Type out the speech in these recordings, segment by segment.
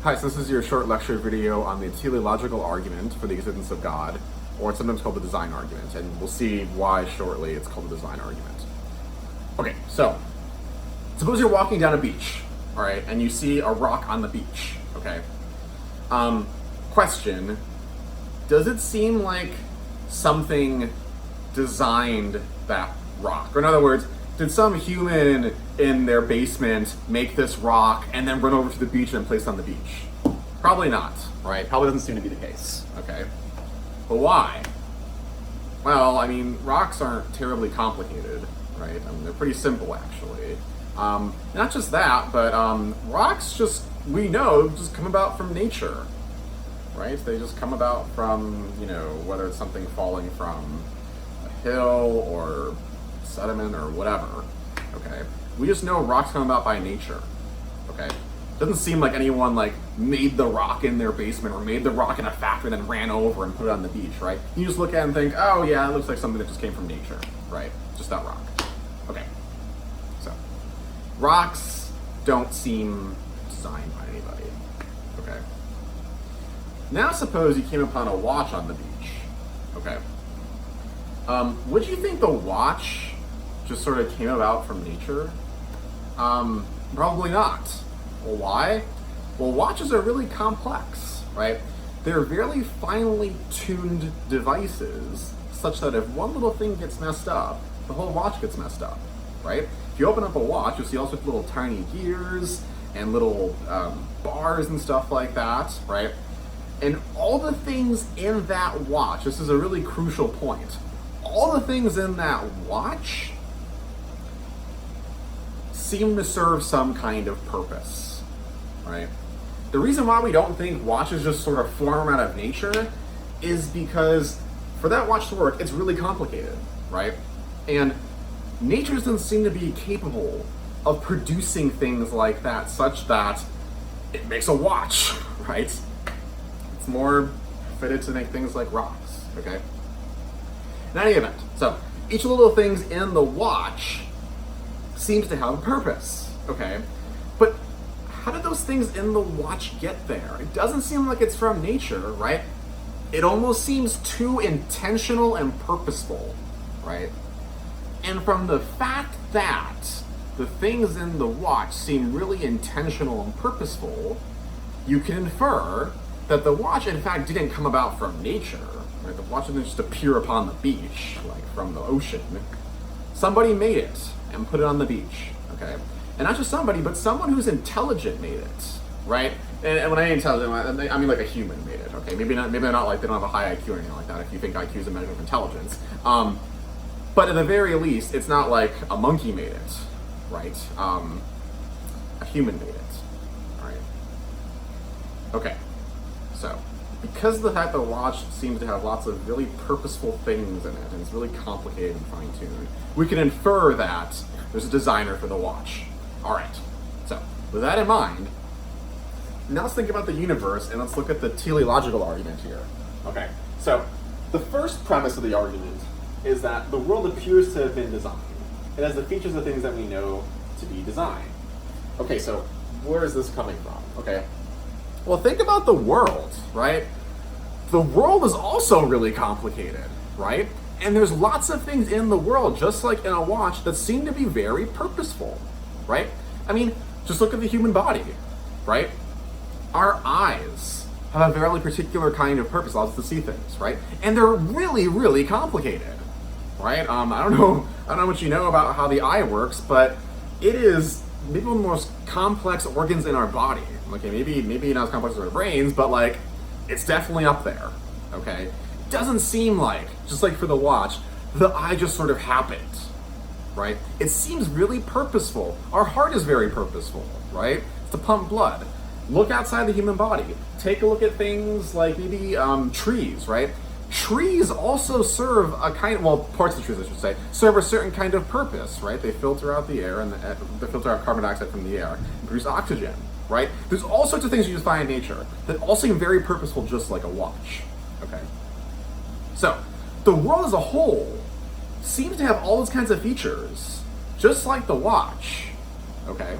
Hi, so this is your short lecture video on the teleological argument for the existence of God, or it's sometimes called the design argument, and we'll see why shortly it's called the design argument. Okay, so suppose you're walking down a beach, all right, and you see a rock on the beach, okay? Question, does it seem like something designed that rock? Or in other words, did some human in their basement make this rock and then run over to the beach and place it on the beach? Probably not, right? Probably doesn't seem to be the case, okay? But why? Well, I mean, rocks aren't terribly complicated, right? I mean, they're pretty simple, actually. Not just that, but rocks just, we know, just come about from nature, right? They just come about from, you know, whether it's something falling from a hill or sediment or whatever, okay? We just know rocks come about by nature, okay? Doesn't seem like anyone like made the rock in their basement or made the rock in a factory and then ran over and put it on the beach, right? You just look at it and think, oh yeah, it looks like something that just came from nature, right? Just that rock. Okay, so rocks don't seem designed by anybody, okay? Now suppose you came upon a watch on the beach, okay? Would you think the watch just sort of came about from nature? Probably not. Well, why? Well, watches are really complex, right? They're very finely tuned devices such that if one little thing gets messed up, the whole watch gets messed up, right? If you open up a watch, you'll see all sorts of little tiny gears and little bars and stuff like that, right? And all the things in that watch, this is a really crucial point, all the things in that watch seem to serve some kind of purpose, right? The reason why we don't think watches just sort of form out of nature is because for that watch to work, it's really complicated, right? And nature doesn't seem to be capable of producing things like that such that it makes a watch, right? It's more fitted to make things like rocks, okay? In any event, so each of the little things in the watch seems to have a purpose, okay? But how did those things in the watch get there? It doesn't seem like it's from nature, right? It almost seems too intentional and purposeful, right? And from the fact that the things in the watch seem really intentional and purposeful, you can infer that the watch, in fact, didn't come about from nature, right? The watch didn't just appear upon the beach, like from the ocean. Somebody made it and put it on the beach, okay? And not just somebody, but someone who's intelligent made it, right? And when I mean intelligent, I mean like a human made it, okay? Maybe they're not like, they don't have a high IQ or anything like that, if you think IQ is a measure of intelligence. But at the very least, it's not like a monkey made it, right? A human made it, all right? Okay, so because of the fact that the watch seems to have lots of really purposeful things in it, and it's really complicated and fine-tuned, we can infer that there's a designer for the watch. All right, so with that in mind, now let's think about the universe and let's look at the teleological argument here. Okay, so the first premise of the argument is that the world appears to have been designed. It has the features of things that we know to be designed. Okay, so where is this coming from? Okay, well, think about the world, right? The world is also really complicated, right? And there's lots of things in the world, just like in a watch, that seem to be very purposeful, right? I mean, just look at the human body, right? Our eyes have a very particular kind of purpose, allows us to see things, right? And they're really, really complicated, right? I don't know what you know about how the eye works, but it is maybe one of the most complex organs in our body. Okay, maybe not as complex as our brains, but like, it's definitely up there, okay? It doesn't seem like, just like for the watch, the eye just sort of happened, right? It seems really purposeful. Our heart is very purposeful, right? It's to pump blood. Look outside the human body. Take a look at things like maybe trees, right? Trees also serve a kind, well, parts of trees, I should say, serve a certain kind of purpose, right? They filter out the air and they filter out carbon dioxide from the air and produce oxygen, right? There's all sorts of things you just find in nature that all seem very purposeful, just like a watch, okay? So, the world as a whole seems to have all those kinds of features, just like the watch, okay?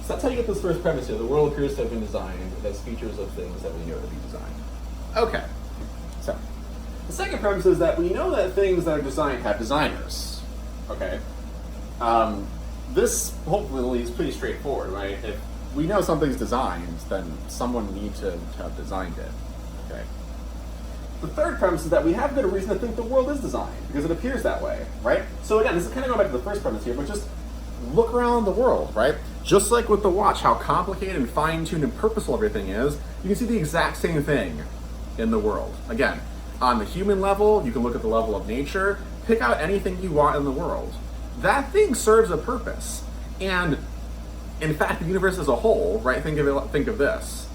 So that's how you get this first premise here. The world appears to have been designed. It has features of things that we know to be designed. Okay. So, the second premise is that we know that things that are designed have designers. Okay. This hopefully is pretty straightforward, right? If we know something's designed, then someone needs to have designed it. Okay. The third premise is that we have good reason to think the world is designed, because it appears that way, right? So again, this is kind of going back to the first premise here, but just look around the world, right? Just like with the watch, how complicated and fine-tuned and purposeful everything is, you can see the exact same thing in the world. Again, on the human level, you can look at the level of nature, pick out anything you want in the world. That thing serves a purpose. And in fact, the universe as a whole, right? Think of this.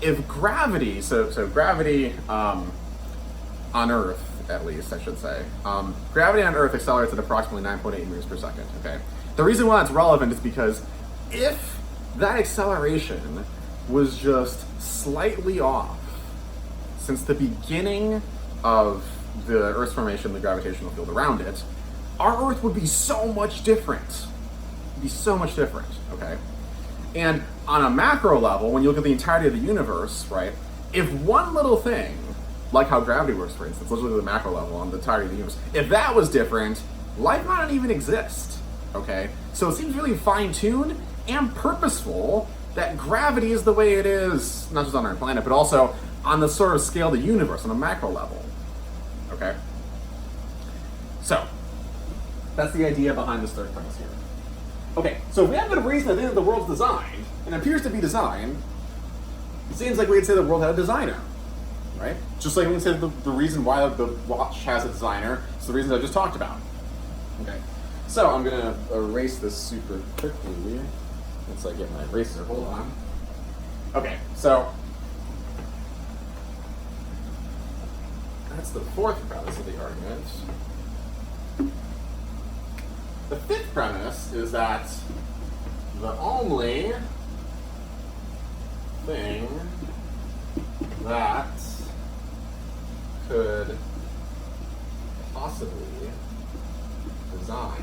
If gravity, so gravity on Earth, at least, I should say, gravity on Earth accelerates at approximately 9.8 meters per second, okay? The reason why it's relevant is because if that acceleration was just slightly off since the beginning of the Earth's formation, the gravitational field around it, our Earth would be so much different. It'd be so much different, okay? And on a macro level, when you look at the entirety of the universe, right, if one little thing, like how gravity works, for instance, let's look at the macro level on the entirety of the universe, if that was different, life might not even exist, okay? So it seems really fine-tuned and purposeful that gravity is the way it is, not just on our planet, but also on the sort of scale of the universe, on a macro level, okay? So, that's the idea behind this third premise here. Okay, so if we have good reason to think that the world's designed, and it appears to be designed, it seems like we'd say the world had a designer, right? Just like we said the reason why the watch has a designer is the reasons I just talked about. Okay, so I'm gonna erase this super quickly once I get my eraser. Hold on. Okay, so that's the fourth premise of the argument. The fifth premise is that the only thing that could possibly design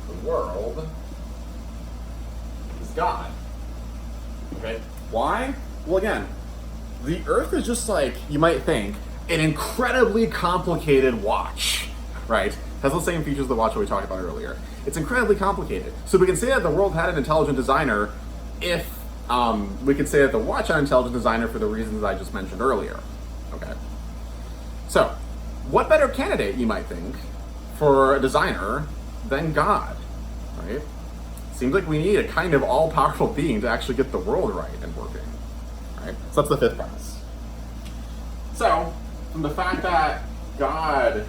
the world is God. Okay? Why? Well, again, the Earth is just like, you might think, an incredibly complicated watch, right? Has the same features of the watch that we talked about earlier. It's incredibly complicated. So we can say that the world had an intelligent designer if we could say that the watch had an intelligent designer for the reasons I just mentioned earlier. Okay. So, what better candidate, you might think, for a designer than God, right? Seems like we need a kind of all-powerful being to actually get the world right and working, right? So that's the fifth premise. So, from the fact that God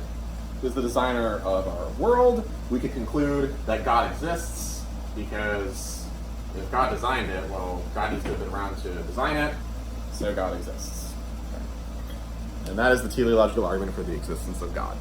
is the designer of our world, we could conclude that God exists because if God designed it, well, God needs to have been around to design it, so God exists. Okay. And that is the teleological argument for the existence of God.